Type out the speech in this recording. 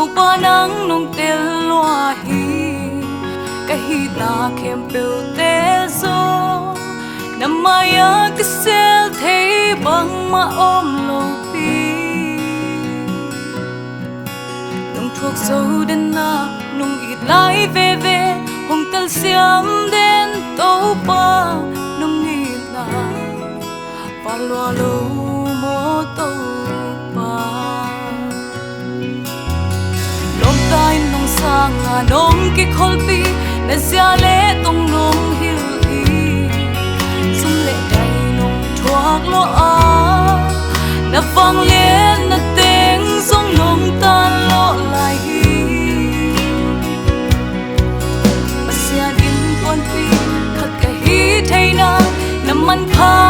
tàu pa nắng nông tel loa hi cái hi ta kem bêu te zo nằm maya cái sel thấy bằng mà ôm lâu pi nông thuộc sâu đến na nông ít lại về hồng tel xiêm đến tàu pa nông nghĩ na và loa lâu mô tàu tai nong sang nga nong ki kholpi na zia le tong nong hil hi sum le dai nong thuak lo a na vang le na teng song nong tan lo lai hi asia din kon pi khat ka hi thaina na man pha